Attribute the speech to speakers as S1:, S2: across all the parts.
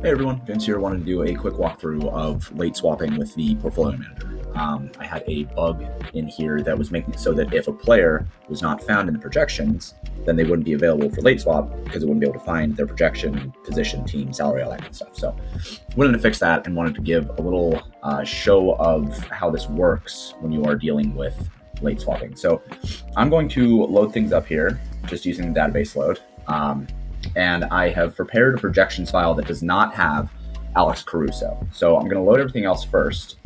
S1: Hey everyone, Vince here. Wanted to do a quick walkthrough of late swapping with the portfolio manager. I had a bug in here that was making it so that if a player was not found in the projections, then they wouldn't be available for late swap because it wouldn't be able to find their projection, position, team, salary, all that kind of stuff. So wanted to fix that and wanted to give a little show of how this works when you are dealing with late swapping. So I'm going to load things up here just using the database load. And I have prepared a projections file that does not have Alex Caruso. So I'm going to load everything else first,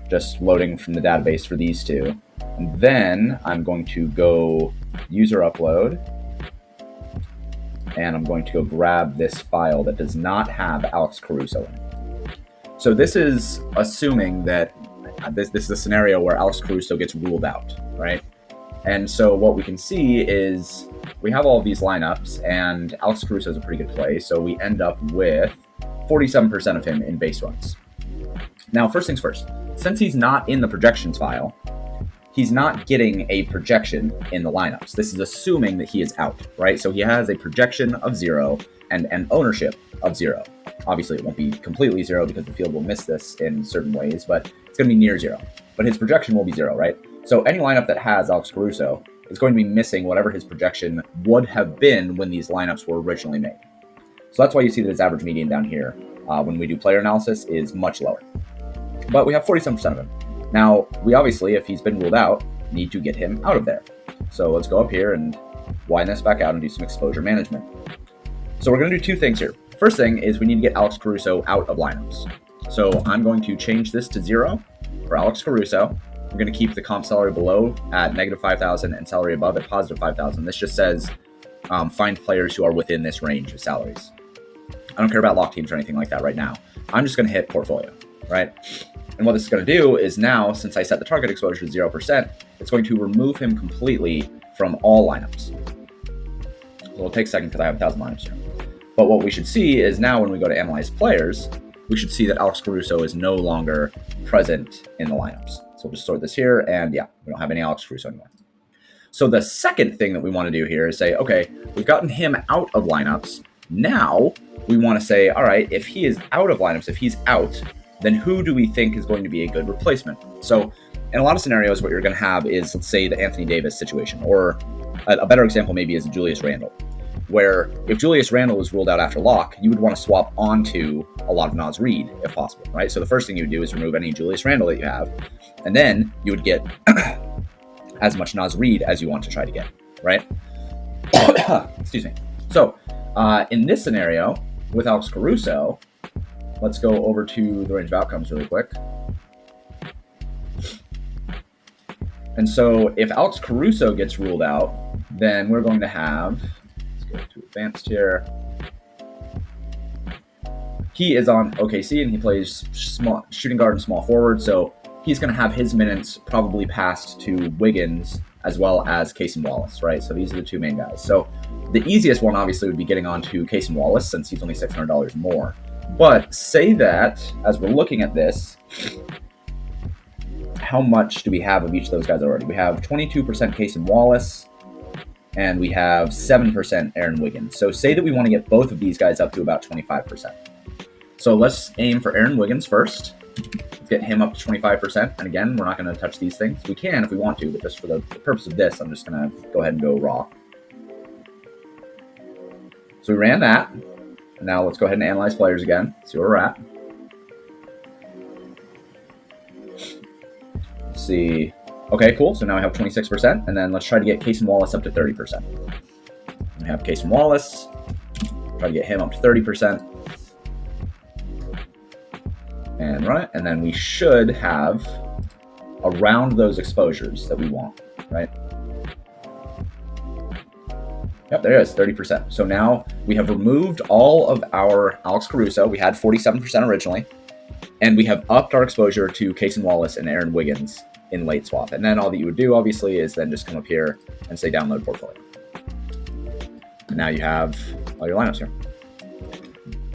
S1: just loading from the database for these two. And then I'm going to go user upload, and I'm going to go grab this file that does not have Alex Caruso in it. So this is assuming that this is a scenario where Alex Caruso gets ruled out, right? And so what we can see is we have all of these lineups, and Alex Caruso is a pretty good play, so we end up with 47% of him in base runs. Now, first things first, since he's not in the projections file, he's not getting a projection in the lineups. This is assuming that he is out, right? So he has a projection of 0 and an ownership of 0. Obviously, it won't be completely 0 because the field will miss this in certain ways, but it's going to be near 0. But his projection will be 0, right? So any lineup that has Alex Caruso is going to be missing whatever his projection would have been when these lineups were originally made. So that's why you see that his average median down here, when we do player analysis, is much lower. But we have 47% of him. Now, we obviously, if he's been ruled out, need to get him out of there. So let's go up here and widen this back out and do some exposure management. So we're going to do two things here. First thing is we need to get Alex Caruso out of lineups. So I'm going to change this to 0 for Alex Caruso. I'm going to keep the comp salary below at negative 5,000 and salary above at positive 5,000. This just says find players who are within this range of salaries. I don't care about lock teams or anything like that right now. I'm just going to hit portfolio, right? And what this is going to do is now, since I set the target exposure to 0%, it's going to remove him completely from all lineups. So it'll take a second because I have 1,000 lineups here. But what we should see is now when we go to analyze players, we should see that Alex Caruso is no longer present in the lineups. So we'll just sort this here, and yeah, we don't have any Alex Caruso anymore. So the second thing that we want to do here is say, okay, we've gotten him out of lineups. Now we want to say, all right, if he is out of lineups, if he's out, then who do we think is going to be a good replacement? So in a lot of scenarios, what you're going to have is, let's say, the Anthony Davis situation, or a better example maybe is Julius Randle, where if Julius Randle was ruled out after lock, you would want to swap onto a lot of Naz Reid if possible, right? So the first thing you would do is remove any Julius Randle that you have, and then you would get as much Naz Reid as you want to try to get, right? Excuse me. So in this scenario with Alex Caruso, let's go over to the range of outcomes really quick. And so if Alex Caruso gets ruled out, then we're going to have, let's go to advanced here. He is on OKC and he plays small shooting guard and small forward. So he's going to have his minutes probably passed to Wiggins as well as Casey Wallace, right? So these are the two main guys. So the easiest one obviously would be getting on to Casey Wallace since he's only $600 more. But say that as we're looking at this, how much do we have of each of those guys already? We have 22% Casey Wallace, and we have 7% Aaron Wiggins. So say that we want to get both of these guys up to about 25%. So let's aim for Aaron Wiggins first. Let's get him up to 25%. And again, we're not going to touch these things. We can if we want to, but just for the purpose of this, I'm just going to go ahead and go raw. So we ran that. Now let's go ahead and analyze players again, see where we're at. Let's see. Okay, cool. So now I have 26%, and then let's try to get Casey Wallace up to 30%. We have Casey Wallace. Try to get him up to 30%. And run it, and then we should have around those exposures that we want, right? Yep, there it is, 30%. So now we have removed all of our Alex Caruso. We had 47% originally. And we have upped our exposure to Casey Wallace and Aaron Wiggins in late swap. And then all that you would do, obviously, is then just come up here and say download portfolio. And now you have all your lineups here.